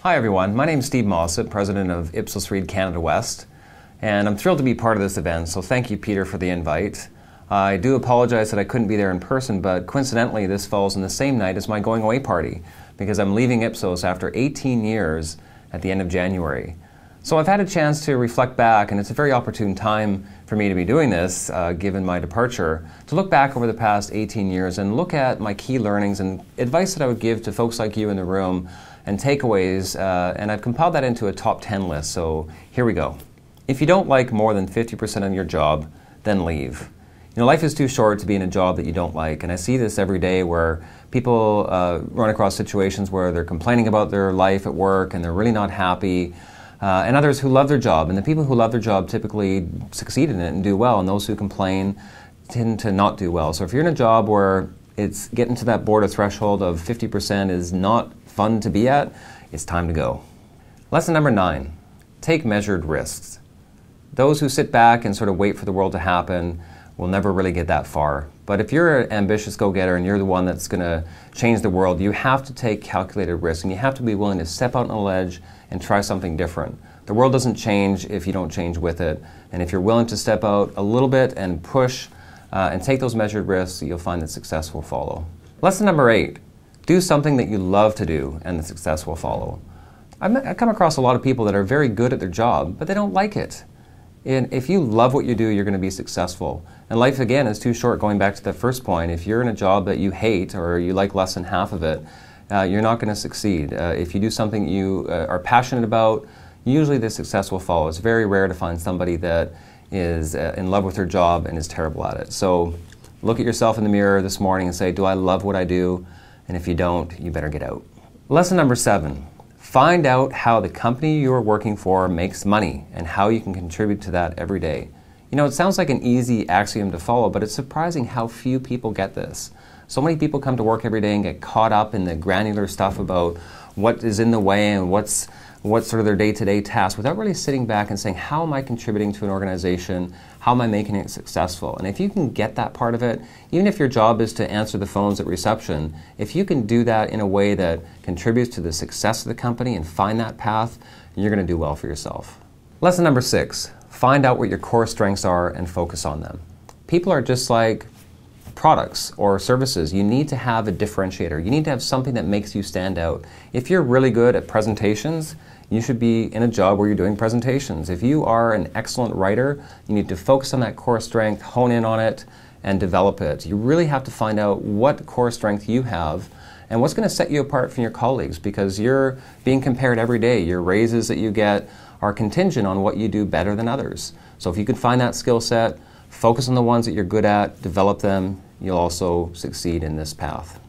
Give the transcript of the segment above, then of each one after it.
Hi everyone, my name is Steve Mossop, President of Ipsos Reid Canada West, and I'm thrilled to be part of this event, so thank you Peter for the invite. I do apologize that I couldn't be there in person, but coincidentally this falls on the same night as my going away party, because I'm leaving Ipsos after 18 years at the end of January. So I've had a chance to reflect back, and it's a very opportune time for me to be doing this, given my departure, to look back over the past 18 years and look at my key learnings and advice that I would give to folks like you in the room and takeaways, and I've compiled that into a top 10 list, so here we go. If you don't like more than 50% of your job, then leave. You know, life is too short to be in a job that you don't like, and I see this every day where people run across situations where they're complaining about their life at work and they're really not happy, and others who love their job, and the people who love their job typically succeed in it and do well, and those who complain tend to not do well. So if you're in a job where it's getting to that border threshold of 50% is not fun to be at, it's time to go. Lesson number 9, take measured risks. Those who sit back and sort of wait for the world to happen will never really get that far. But if you're an ambitious go-getter and you're the one that's going to change the world, you have to take calculated risks and you have to be willing to step out on a ledge and try something different. The world doesn't change if you don't change with it. And if you're willing to step out a little bit and push and take those measured risks, you'll find that success will follow. Lesson number 8, do something that you love to do and the success will follow. I come across a lot of people that are very good at their job, but they don't like it. And if you love what you do, you're going to be successful. And life, again, is too short, going back to the first point. If you're in a job that you hate or you like less than half of it, you're not going to succeed. If you do something you are passionate about, usually the success will follow. It's very rare to find somebody that is in love with their job and is terrible at it. So look at yourself in the mirror this morning and say, do I love what I do? And if you don't, you better get out. Lesson number 7, find out how the company you are working for makes money and how you can contribute to that every day. You know, it sounds like an easy axiom to follow, but it's surprising how few people get this. So many people come to work every day and get caught up in the granular stuff about what is in the way and what's sort of their day-to-day tasks without really sitting back and saying, how am I contributing to an organization? How am I making it successful? And if you can get that part of it, even if your job is to answer the phones at reception, if you can do that in a way that contributes to the success of the company and find that path, you're going to do well for yourself. Lesson number 6, find out what your core strengths are and focus on them. People are just like products or services. You need to have a differentiator. You need to have something that makes you stand out. If you're really good at presentations, you should be in a job where you're doing presentations. If you are an excellent writer, you need to focus on that core strength, hone in on it, and develop it. You really have to find out what core strength you have and what's going to set you apart from your colleagues, because you're being compared every day. Your raises that you get are contingent on what you do better than others. So if you can find that skill set, focus on the ones that you're good at, develop them, you'll also succeed in this path.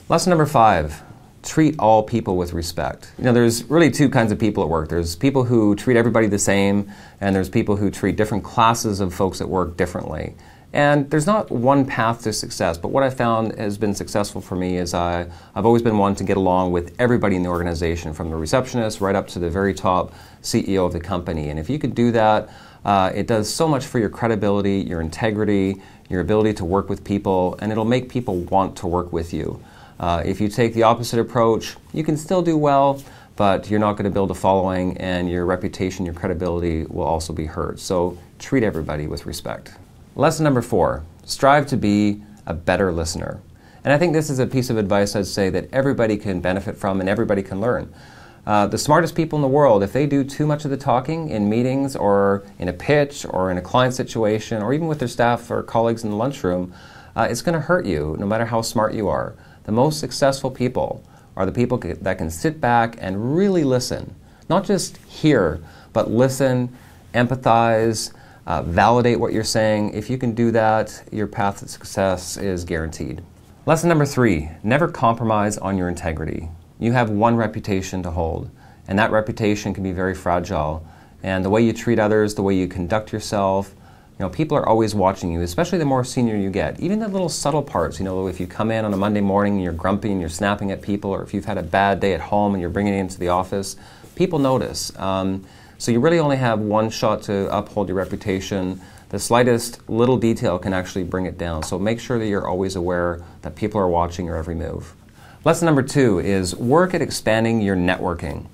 Lesson number 5, treat all people with respect. You know, there's really 2 kinds of people at work. There's people who treat everybody the same, and there's people who treat different classes of folks at work differently. And there's not one path to success, but what I found has been successful for me is I've always been one to get along with everybody in the organization, from the receptionist right up to the very top CEO of the company. And if you could do that, it does so much for your credibility, your integrity, your ability to work with people, and it'll make people want to work with you. If you take the opposite approach, you can still do well, but you're not going to build a following, and your reputation, your credibility will also be hurt. So treat everybody with respect. Lesson number 4, strive to be a better listener. And I think this is a piece of advice I'd say that everybody can benefit from and everybody can learn. The smartest people in the world, if they do too much of the talking in meetings or in a pitch or in a client situation or even with their staff or colleagues in the lunchroom, it's going to hurt you no matter how smart you are. The most successful people are the people that can sit back and really listen. Not just hear, but listen, empathize, validate what you're saying. If you can do that, your path to success is guaranteed. Lesson number 3, never compromise on your integrity. You have one reputation to hold, and that reputation can be very fragile. And the way you treat others, the way you conduct yourself, you know, people are always watching you, especially the more senior you get. Even the little subtle parts, you know, if you come in on a Monday morning and you're grumpy and you're snapping at people, or if you've had a bad day at home and you're bringing it into the office, people notice. So you really only have one shot to uphold your reputation. The slightest little detail can actually bring it down. So make sure that you're always aware that people are watching your every move. Lesson number 2 is work at expanding your networking.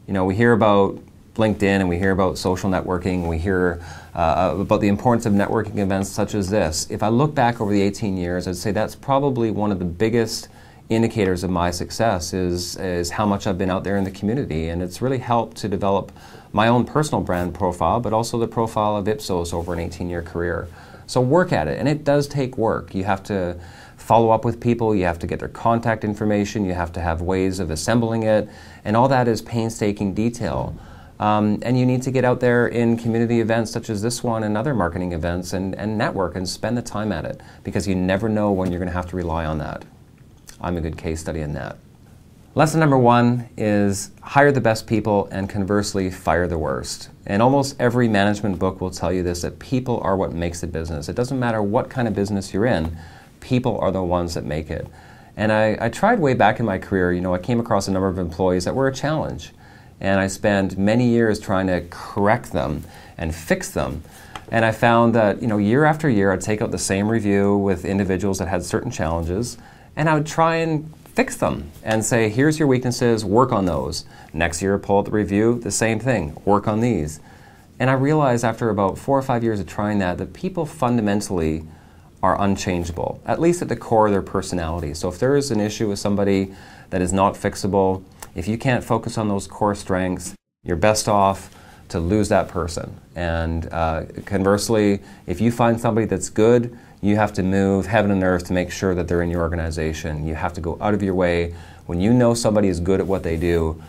We hear about LinkedIn and we hear about social networking, we hear about the importance of networking events such as this. If I look back over the 18 years, I'd say that's probably one of the biggest indicators of my success is how much I've been out there in the community, and it's really helped to develop my own personal brand profile, but also the profile of Ipsos over an 18-year career. So work at it, and it does take work. You have to follow up with people, you have to get their contact information, you have to have ways of assembling it, and all that is painstaking detail. And you need to get out there in community events such as this one and other marketing events and network and spend the time at it, because you never know when you're going to have to rely on that. I'm a good case study in that. Lesson number 1 is hire the best people and conversely fire the worst. And almost every management book will tell you this, that people are what makes a business. It doesn't matter what kind of business you're in, people are the ones that make it. And I tried way back in my career, I came across a number of employees that were a challenge. And I spent many years trying to correct them and fix them. And I found that, year after year, I'd take out the same review with individuals that had certain challenges, and I would try and fix them and say, here's your weaknesses, work on those. Next year, pull out the review, the same thing, work on these. And I realized after about 4 or 5 years of trying that people fundamentally are unchangeable, at least at the core of their personality. So if there is an issue with somebody that is not fixable, if you can't focus on those core strengths, you're best off to lose that person. And conversely, if you find somebody that's good, you have to move heaven and earth to make sure that they're in your organization. You have to go out of your way. When you know somebody is good at what they do,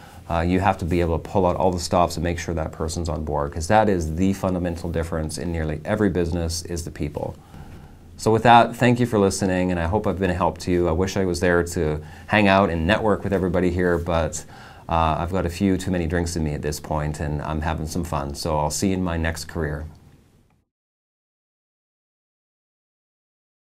you have to be able to pull out all the stops and make sure that person's on board, because that is the fundamental difference in nearly every business, is the people. So with that, thank you for listening, and I hope I've been a help to you. I wish I was there to hang out and network with everybody here, but I've got a few too many drinks in me at this point, and I'm having some fun. So I'll see you in my next career.